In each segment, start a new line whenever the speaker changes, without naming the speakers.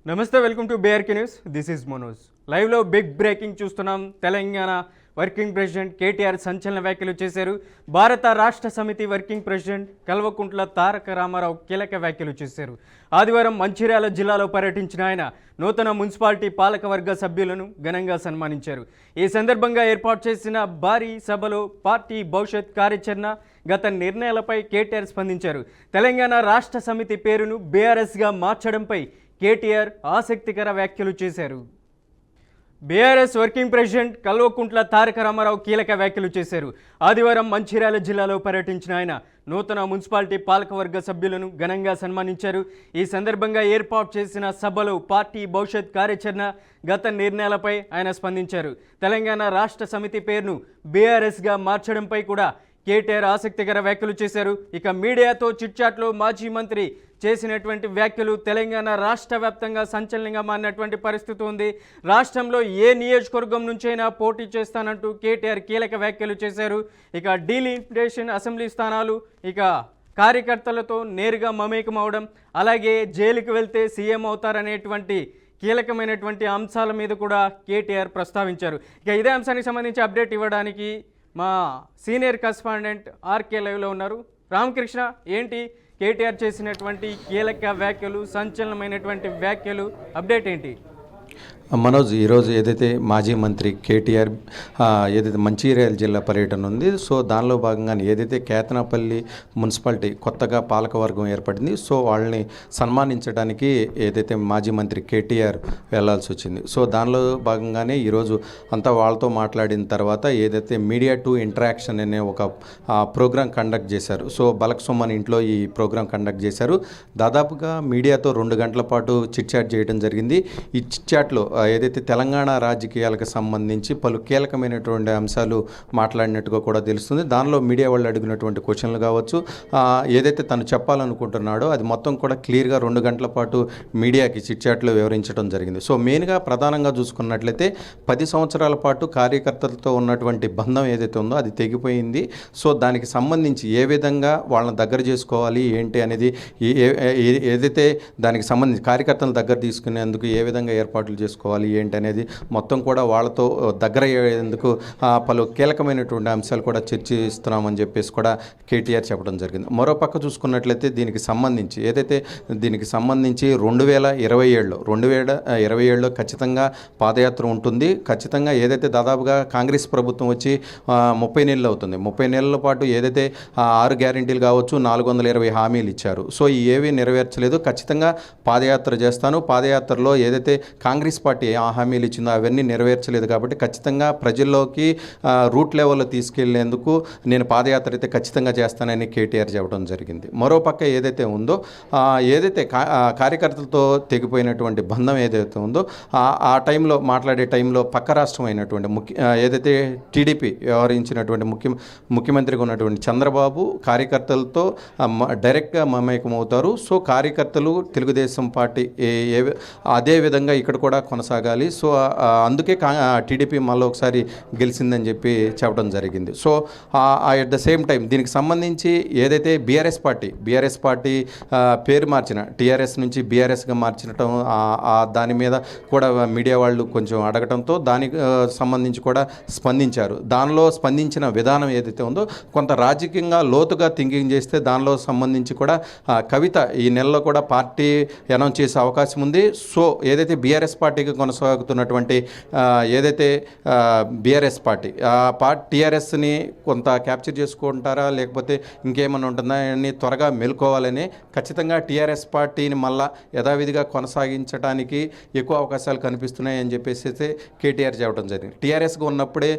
నమస్తే, welcome to BRK news. This is Manoj. లైవ్లో big breaking చూస్తున్నాం. తెలంగాణ వర్కింగ్ ప్రెసిడెంట్ కేటీఆర్ సంచలన వ్యాఖ్యలు చేశారు. భారత రాష్ట్ర సమితి వర్కింగ్ ప్రెసిడెంట్ కల్వకుంట్ల తారక రామారావు కీలక వ్యాఖ్యలు చేశారు. ఆదివారం మంచిర్యాల జిల్లాలో పర్యటించిన ఆయన నూతన మున్సిపాలిటీ పాలకవర్గ సభ్యులను ఘనంగా సన్మానించారు. ఈ సందర్భంగా ఏర్పాటు చేసిన భారీ సభలో పార్టీ భవిష్యత్ కార్యాచరణ, గత నిర్ణయాలపై కేటీఆర్ స్పందించారు. తెలంగాణ రాష్ట్ర సమితి పేరును బీఆర్ఎస్గా మార్చడంపై కేటీఆర్ ఆసక్తికర వ్యాఖ్యలు చేశారు. BRS working president Kalvakuntla Taraka Ramarao కీలక వ్యాఖ్యలు చేశారు. ఆదివారం మంచిర్యాల జిల్లాలో పర్యటించిన ఆయన నూతన మున్సిపాలిటీ పాలకవర్గ సభ్యులను ఘనంగా సన్మానించారు. ఈ సందర్భంగా ఏర్పాటు చేసిన సభలో పార్టీ భవిష్యత్ కార్యాచరణ, గత నిర్ణయాలపై ఆయన స్పందించారు. తెలంగాణ రాష్ట్ర సమితి పేరును బీఆర్ఎస్గా మార్చడంపై కూడా కేటీఆర్ ఆసక్తికర వ్యాఖ్యలు చేశారు. ఇక మీడియాతో చిట్చాట్లో మాజీ మంత్రి చేసినటువంటి వ్యాఖ్యలు తెలంగాణ రాష్ట్ర వ్యాప్తంగా సంచలనంగా మారినటువంటి పరిస్థితి ఉంది. రాష్ట్రంలో ఏ నియోజకవర్గం నుంచైనా పోటీ చేస్తానంటూ కేటీఆర్ కీలక వ్యాఖ్యలు చేశారు. ఇక డీలిమిటేషన్ అసెంబ్లీ స్థానాలు, ఇక కార్యకర్తలతో నేరుగా మమేకం అవడం, అలాగే జైలుకు వెళ్తే సీఎం అవుతారనేటువంటి కీలకమైనటువంటి అంశాల మీద కూడా కేటీఆర్ ప్రస్తావించారు. ఇక ఇదే అంశానికి సంబంధించి అప్డేట్ ఇవ్వడానికి మా సీనియర్ కరెస్పాండెంట్ ఆర్కే లైవ్లో ఉన్నారు. రామకృష్ణ, ఏంటి కేటీఆర్ చేసినటువంటి కీలక వ్యాఖ్యలు, సంచలనమైనటువంటి వ్యాఖ్యలు, అప్డేట్ ఏంటి?
మనోజ్, ఈరోజు ఏదైతే మాజీ మంత్రి కేటీఆర్ ఏదైతే మంచిర్యాల జిల్లా పర్యటన ఉంది, సో దానిలో భాగంగానే ఏదైతే కేతనాపల్లి మున్సిపాలిటీ కొత్తగా పాలకవర్గం ఏర్పడింది, సో వాళ్ళని సన్మానించడానికి ఏదైతే మాజీ మంత్రి కేటీఆర్ వెళ్లాల్సి వచ్చింది. సో దానిలో భాగంగానే ఈరోజు అంతా వాళ్ళతో మాట్లాడిన తర్వాత ఏదైతే మీడియా టు ఇంటరాక్షన్ అనే ఒక ప్రోగ్రాం కండక్ట్ చేశారు. సో బలక్ సుమన్ ఇంట్లో ఈ ప్రోగ్రాం కండక్ట్ చేశారు. దాదాపుగా మీడియాతో 2 గంటల పాటు చిట్చాట్ చేయడం జరిగింది. ఈ చిట్చాట్లో ఏదైతే తెలంగాణ రాజకీయాలకు సంబంధించి పలు కీలకమైనటువంటి అంశాలు మాట్లాడినట్టుగా కూడా తెలుస్తుంది. దానిలో మీడియా వాళ్ళు అడిగినటువంటి క్వశ్చన్లు కావచ్చు, ఏదైతే తను చెప్పాలనుకుంటున్నాడో అది మొత్తం కూడా క్లియర్గా 2 గంటల పాటు మీడియాకి చిట్చాట్లో వివరించడం జరిగింది. సో మెయిన్గా ప్రధానంగా చూసుకున్నట్లయితే 10 సంవత్సరాల పాటు కార్యకర్తలతో ఉన్నటువంటి బంధం ఏదైతే ఉందో అది తెగిపోయింది. సో దానికి సంబంధించి ఏ విధంగా వాళ్ళని దగ్గర చేసుకోవాలి ఏంటి అనేది, ఏదైతే దానికి సంబంధించి కార్యకర్తలను దగ్గర తీసుకునేందుకు ఏ విధంగా ఏర్పాట్లు చేసుకోవాలి ఏంటి అనేది మొత్తం కూడా వాళ్ళతో దగ్గర అయ్యేందుకు పలు కీలకమైనటువంటి అంశాలు కూడా చర్చిస్తున్నామని చెప్పేసి కూడా కేటీఆర్ చెప్పడం జరిగింది. మరోపక్క చూసుకున్నట్లయితే దీనికి సంబంధించి 2027లో ఖచ్చితంగా పాదయాత్ర ఉంటుంది. ఖచ్చితంగా ఏదైతే దాదాపుగా కాంగ్రెస్ ప్రభుత్వం వచ్చి 30 నెలలు అవుతుంది. 30 నెలల పాటు ఏదైతే 6 గ్యారెంటీలు కావచ్చు, 420 హామీలు ఇచ్చారు. సో ఏవి నెరవేర్చలేదు. ఖచ్చితంగా పాదయాత్ర చేస్తాను, పాదయాత్రలో ఏదైతే కాంగ్రెస్ పార్టీ ఆ హామీలు ఇచ్చిందో అవన్నీ నెరవేర్చలేదు కాబట్టి ఖచ్చితంగా ప్రజల్లోకి రూట్ లెవెల్లో తీసుకెళ్లేందుకు నేను పాదయాత్ర అయితే ఖచ్చితంగా చేస్తానని కేటీఆర్ చెప్పడం జరిగింది. మరోపక్క ఏదైతే ఉందో, ఏదైతే కార్యకర్తలతో తెగిపోయినటువంటి బంధం ఏదైతే ఉందో ఆ మాట్లాడే టైంలో పక్క రాష్ట్రం అయినటువంటి ఏదైతే టీడీపీ వ్యవహరించినటువంటి ముఖ్యమంత్రిగా ఉన్నటువంటి చంద్రబాబు కార్యకర్తలతో డైరెక్ట్గా మమేకమవుతారు. సో కార్యకర్తలు తెలుగుదేశం పార్టీ అదే విధంగా ఇక్కడ కూడా కొనసాగాలి. సో అందుకే టీడీపీ మళ్ళీ ఒకసారి గెలిచిందని చెప్పి చెప్పడం జరిగింది. So at the same time దీనికి సంబంధించి ఏదైతే బీఆర్ఎస్ పార్టీ పేరు మార్చిన టీఆర్ఎస్ నుంచి బీఆర్ఎస్గా మార్చడం, దాని మీద కూడా మీడియా వాళ్ళు కొంచెం అడగడంతో దానికి సంబంధించి కూడా స్పందించారు. దానిలో స్పందించిన విధానం ఏదైతే ఉందో కొంత రాజకీయంగా లోతుగా థింకింగ్ చేస్తే దానిలో సంబంధించి కూడా కవిత ఈ నెలలో కూడా పార్టీ అనౌన్స్ చేసే అవకాశం ఉంది. సో ఏదైతే బీఆర్ఎస్ పార్టీకి కొనసాగుతున్నటువంటి ఏదైతే బీఆర్ఎస్ పార్టీ టీఆర్ఎస్ని కొంత క్యాప్చర్ చేసుకుంటారా లేకపోతే ఇంకేమైనా ఉంటుందా అని త్వరగా మేల్కోవాలని ఖచ్చితంగా టీఆర్ఎస్ పార్టీని మళ్ళా యథావిధిగా కొనసాగించడానికి ఎక్కువ అవకాశాలు కనిపిస్తున్నాయని చెప్పేసి అయితే కేటీఆర్ చెప్పడం జరిగింది. టీఆర్ఎస్గా ఉన్నప్పుడే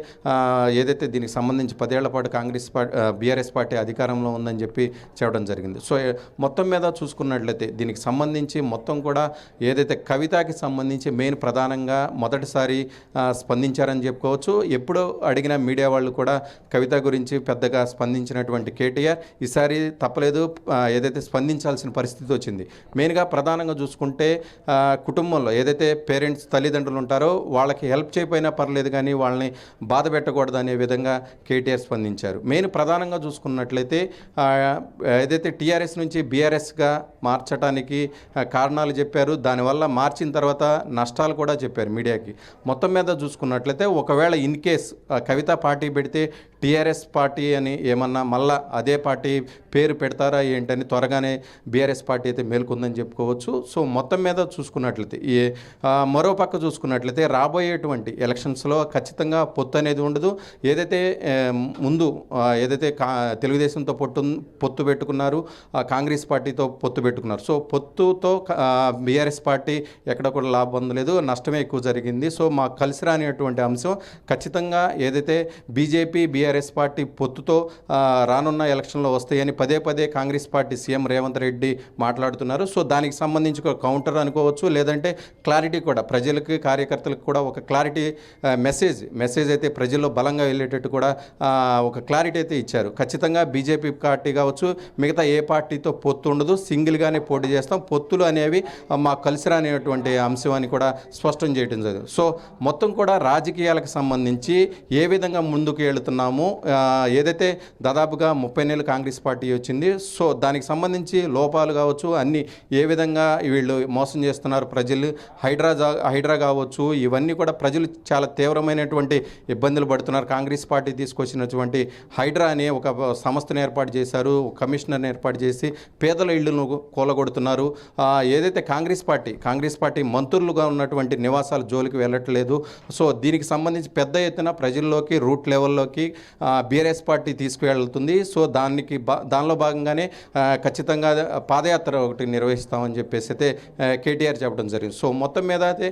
ఏదైతే దీనికి సంబంధించి 10 ఏళ్ల పాటు బీఆర్ఎస్ పార్టీ అధికారంలో ఉందని చెప్పి చెప్పడం జరిగింది. సో మొత్తం మీద చూసుకున్నట్లయితే దీనికి సంబంధించి మొత్తం కూడా ఏదైతే కవితకి సంబంధించి మెయిన్ ప్రధానంగా మొదటిసారి స్పందించారని చెప్పుకోవచ్చు. ఎప్పుడో అడిగిన మీడియా వాళ్ళు కూడా కవిత గురించి పెద్దగా స్పందించినటువంటి కేటీఆర్ ఈసారి తప్పలేదు, ఏదైతే స్పందించాల్సిన పరిస్థితి వచ్చింది. మెయిన్గా ప్రధానంగా చూసుకుంటే కుటుంబంలో ఏదైతే పేరెంట్స్ తల్లిదండ్రులు ఉంటారో వాళ్ళకి హెల్ప్ చేయకపోయినా పర్లేదు కానీ వాళ్ళని బాధ పెట్టకూడదు అనే విధంగా కేటీఆర్ స్పందించారు. మెయిన్ ప్రధానంగా చూసుకున్నట్లయితే ఏదైతే టీఆర్ఎస్ నుంచి బీఆర్ఎస్గా మార్చడానికి కారణాలు చెప్పారు. దానివల్ల మార్చిన తర్వాత నష్టాలు కూడా చెప్పారు మీడియాకి. మొత్తం మీద చూసుకున్నట్లయితే ఒకవేళ ఇన్ కేస్ కవిత పార్టీ పెడితే టీఆర్ఎస్ పార్టీ అని ఏమన్నా మళ్ళా అదే పార్టీ పేరు పెడతారా ఏంటని త్వరగానే బీఆర్ఎస్ పార్టీ అయితే మేల్కొందని చెప్పుకోవచ్చు. సో మొత్తం మీద చూసుకున్నట్లయితే మరో పక్క చూసుకున్నట్లయితే రాబోయేటువంటి ఎలక్షన్స్లో ఖచ్చితంగా పొత్తు అనేది ఉండదు. ఏదైతే ముందు ఏదైతే తెలుగుదేశంతో పొత్తు పెట్టుకున్నారు, కాంగ్రెస్ పార్టీతో పొత్తు పెట్టుకున్నారు. సో పొత్తుతో బీఆర్ఎస్ పార్టీ ఎక్కడ కూడా లాభం పొందలేదు, నష్టమే ఎక్కువ జరిగింది. సో మాకు కలిసి రానిటువంటి అంశం ఖచ్చితంగా ఏదైతే బీజేపీ బీఆర్ఎస్ పార్టీ పొత్తుతో రానున్న ఎలక్షన్లో వస్తాయని పదే పదే కాంగ్రెస్ పార్టీ సీఎం రేవంత్ రెడ్డి మాట్లాడుతున్నారు. సో దానికి సంబంధించి ఒక కౌంటర్ అనుకోవచ్చు, లేదంటే క్లారిటీ కూడా ప్రజలకి కార్యకర్తలకు కూడా ఒక క్లారిటీ మెసేజ్ అయితే ప్రజల్లో బలంగా వెళ్ళేటట్టు కూడా ఒక క్లారిటీ అయితే ఇచ్చారు. ఖచ్చితంగా బీజేపీ పార్టీ కావచ్చు, మిగతా ఏ పార్టీతో పొత్తు ఉండదు, సింగిల్గానే పోటీ చేస్తాం, పొత్తులు అనేవి మాకు కలిసి రానిటువంటి అంశం అని కూడా స్పష్టం చేయడం జరిగింది. సో మొత్తం కూడా రాజకీయాలకు సంబంధించి ఏ విధంగా ముందుకు వెళుతున్నాము, ఏదైతే దాదాపుగా 30 నెలలు కాంగ్రెస్ పార్టీ వచ్చింది. సో దానికి సంబంధించి లోపాలు కావచ్చు, అన్నీ ఏ విధంగా వీళ్ళు మోసం చేస్తున్నారు ప్రజలు, హైడ్రా కావచ్చు, ఇవన్నీ కూడా ప్రజలు చాలా తీవ్రమైనటువంటి ఇబ్బందులు పడుతున్నారు. కాంగ్రెస్ పార్టీ తీసుకొచ్చినటువంటి హైడ్రా అనే ఒక సంస్థను ఏర్పాటు చేశారు, కమిషనర్ని ఏర్పాటు చేసి పేదల ఇళ్లను కూలగొడుతున్నారు. ఏదైతే కాంగ్రెస్ పార్టీ మంత్రులుగా ఉన్నటువంటి నివాసాల జోలికి వెళ్ళట్లేదు. సో దీనికి సంబంధించి పెద్ద ఎత్తున ప్రజల్లోకి రూట్ లెవెల్లోకి బీఆర్ఎస్ పార్టీ తీసుకువెళ్తుంది. సో దానిలో భాగంగానే ఖచ్చితంగా పాదయాత్ర ఒకటి నిర్వహిస్తామని చెప్పేసి అయితే కేటీఆర్ చెప్పడం జరిగింది. సో మొత్తం మీద అయితే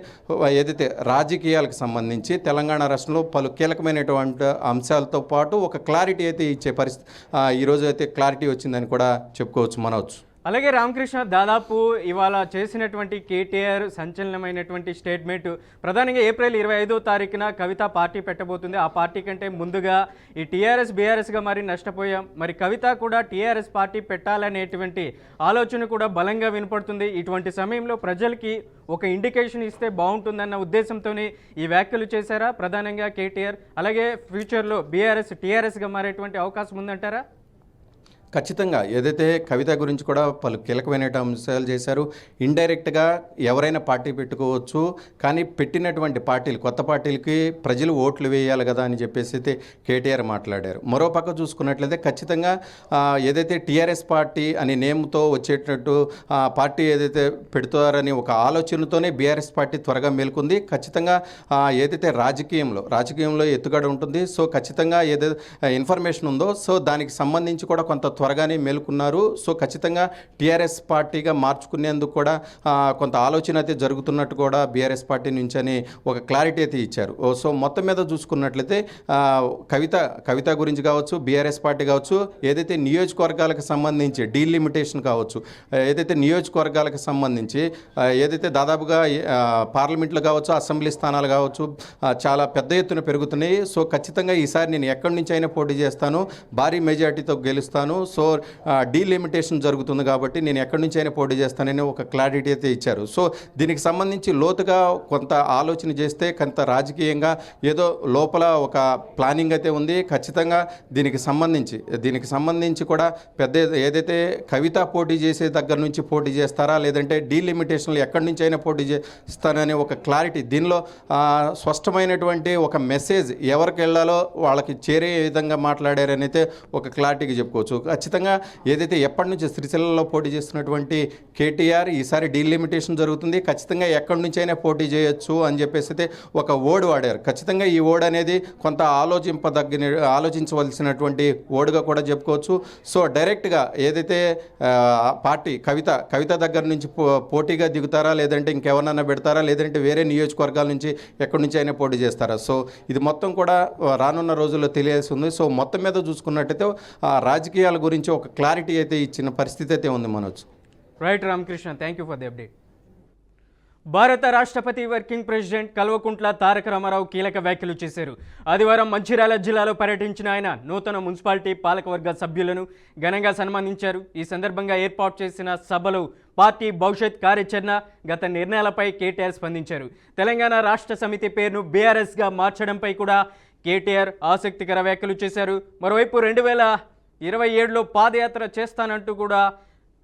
ఏదైతే రాజకీయాలకు సంబంధించి తెలంగాణ రాష్ట్రంలో పలు కీలకమైనటువంటి అంశాలతో పాటు ఒక క్లారిటీ అయితే ఇచ్చే పరిస్థితి ఈరోజు అయితే క్లారిటీ వచ్చిందని కూడా చెప్పుకోవచ్చు మనవచ్చు.
అలాగే రామకృష్ణ, దాదాపు ఇవాళ చేసినటువంటి కేటీఆర్ సంచలనమైనటువంటి స్టేట్మెంట్ ప్రధానంగా ఏప్రిల్ 25వ తారీఖున కవిత పార్టీ పెట్టబోతుంది. ఆ పార్టీ కంటే ముందుగా ఈ టీఆర్ఎస్ బీఆర్ఎస్గా మరి నష్టపోయాం, మరి కవిత కూడా టీఆర్ఎస్ పార్టీ పెట్టాలనేటువంటి ఆలోచన కూడా బలంగా వినపడుతుంది. ఇటువంటి సమయంలో ప్రజలకి ఒక ఇండికేషన్ ఇస్తే బాగుంటుందన్న ఉద్దేశంతోనే ఈ వ్యాఖ్యలు చేశారా ప్రధానంగా కేటీఆర్? అలాగే ఫ్యూచర్లో బీఆర్ఎస్ టీఆర్ఎస్గా మారేటువంటి అవకాశం ఉందంటారా?
ఖచ్చితంగా ఏదైతే కవిత గురించి కూడా పలు కీలకమైన అంశాలు చేశారు. ఇండైరెక్ట్గా ఎవరైనా పార్టీ పెట్టుకోవచ్చు, కానీ పెట్టినటువంటి పార్టీలు కొత్త పార్టీలకి ప్రజలు ఓట్లు వేయాలి కదా అని చెప్పేసి అయితే కేటీఆర్ మాట్లాడారు. మరోపక్క చూసుకున్నట్లయితే ఖచ్చితంగా ఏదైతే టీఆర్ఎస్ పార్టీ అనే నేమ్తో వచ్చేటట్టు పార్టీ ఏదైతే పెడుతారని ఒక ఆలోచనతోనే బీఆర్ఎస్ పార్టీ త్వరగా మేల్కొంది. ఖచ్చితంగా ఏదైతే రాజకీయంలో ఎత్తుగడ ఉంటుంది. సో ఖచ్చితంగా ఏదైతే ఇన్ఫర్మేషన్ ఉందో సో దానికి సంబంధించి కూడా కొంత త్వరగానే మేలుకున్నారు. సో ఖచ్చితంగా టీఆర్ఎస్ పార్టీగా మార్చుకునేందుకు కూడా కొంత ఆలోచన అయితే జరుగుతున్నట్టు కూడా బీఆర్ఎస్ పార్టీ నుంచి అని ఒక క్లారిటీ అయితే ఇచ్చారు. సో మొత్తం మీద చూసుకున్నట్లయితే కవిత గురించి కావచ్చు, బీఆర్ఎస్ పార్టీ కావచ్చు, ఏదైతే నియోజకవర్గాలకు సంబంధించి డీలిమిటేషన్ కావచ్చు, ఏదైతే నియోజకవర్గాలకు సంబంధించి ఏదైతే దాదాపుగా పార్లమెంట్లు కావచ్చు, అసెంబ్లీ స్థానాలు కావచ్చు చాలా పెద్ద ఎత్తున పెరుగుతున్నాయి. సో ఖచ్చితంగా ఈసారి నేను ఎక్కడి నుంచి అయినా పోటీ చేస్తాను, భారీ మెజార్టీతో గెలుస్తాను. సో డీలిమిటేషన్ జరుగుతుంది కాబట్టి నేను ఎక్కడి నుంచి అయినా పోటీ చేస్తానని ఒక క్లారిటీ అయితే ఇచ్చారు. సో దీనికి సంబంధించి లోతుగా కొంత ఆలోచన చేస్తే కొంత రాజకీయంగా ఏదో లోపల ఒక ప్లానింగ్ అయితే ఉంది. ఖచ్చితంగా దీనికి సంబంధించి కూడా పెద్ద ఏదైతే కవిత పోటీ చేసే దగ్గర నుంచి పోటీ చేస్తారా, లేదంటే డీలిమిటేషన్లు ఎక్కడి నుంచి అయినా పోటీ చేస్తాననే ఒక క్లారిటీ, దీనిలో స్పష్టమైనటువంటి ఒక మెసేజ్ ఎవరికి వెళ్ళాలో వాళ్ళకి చేరే విధంగా మాట్లాడారని అయితే ఒక క్లారిటీగా చెప్పుకోవచ్చు. ఖచ్చితంగా ఏదైతే ఎప్పటి నుంచి శ్రీశైలంలో పోటీ చేస్తున్నటువంటి కేటీఆర్ ఈసారి డీలిమిటేషన్ జరుగుతుంది, ఖచ్చితంగా ఎక్కడి నుంచి అయినా పోటీ చేయొచ్చు అని చెప్పేసి అయితే ఒక వర్డ్ వాడారు. ఖచ్చితంగా ఈ వర్డ్ అనేది కొంత ఆలోచించవలసినటువంటి వర్డ్గా కూడా చెప్పుకోవచ్చు. సో డైరెక్ట్గా ఏదైతే పార్టీ కవిత దగ్గర నుంచి పోటీగా దిగుతారా, లేదంటే ఇంకెవరన్నా పెడతారా, లేదంటే వేరే నియోజకవర్గాల నుంచి ఎక్కడి నుంచి అయినా పోటీ చేస్తారా, సో ఇది మొత్తం కూడా రానున్న రోజుల్లో తెలియాల్సి ఉంది. సో మొత్తం మీద చూసుకున్నట్టయితే రాజకీయాల గురించి ఒక క్లారిటీ అయితే ఇచ్చిన పరిస్థితి అయితే ఉంది Manoj.
Right Ramakrishna, thank you for the update. భారత రాష్ట్రపతి వర్కింగ్ ప్రెసిడెంట్ కల్వకుంట్ల తారక రామారావు కీలక వ్యాఖ్యలు చేశారు. ఆదివారం మంచిర్యాల జిల్లాలో పర్యటించిన ఆయన నూతన మున్సిపాలిటీ పాలకవర్గ సభ్యులను ఘనంగా సన్మానించారు. ఈ సందర్భంగా ఏర్పాటు చేసిన సభలో పార్టీ భవిష్యత్ కార్యాచరణ, గత నిర్ణయాలపై కేటీఆర్ స్పందించారు. తెలంగాణ రాష్ట్ర సమితి పేరును బీఆర్ఎస్గా మార్చడంపై కూడా కేటీఆర్ ఆసక్తికర వ్యాఖ్యలు చేశారు. మరోవైపు 2027లో పాదయాత్ర చేస్తానంటూ కూడా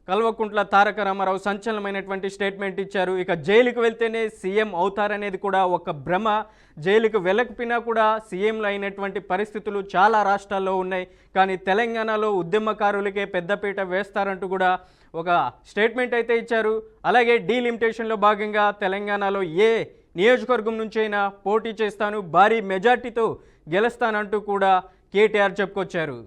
కల్వకుంట్ల తారక రామారావు సంచలనమైనటువంటి స్టేట్మెంట్ ఇచ్చారు. ఇక జైలుకు వెళ్తేనే సీఎం అవుతారనేది కూడా ఒక భ్రమ. జైలుకు వెళ్ళకపోయినా కూడా సీఎంలు అయినటువంటి పరిస్థితులు చాలా రాష్ట్రాల్లో ఉన్నాయి. కానీ తెలంగాణలో ఉద్యమకారులకే పెద్దపీట వేస్తారంటూ కూడా ఒక స్టేట్మెంట్ అయితే ఇచ్చారు. అలాగే డీలిమిటేషన్లో భాగంగా తెలంగాణలో ఏ నియోజకవర్గం నుంచైనా పోటీ చేస్తాను, భారీ మెజార్టీతో గెలుస్తానంటూ కూడా కేటీఆర్ చెప్పుకొచ్చారు.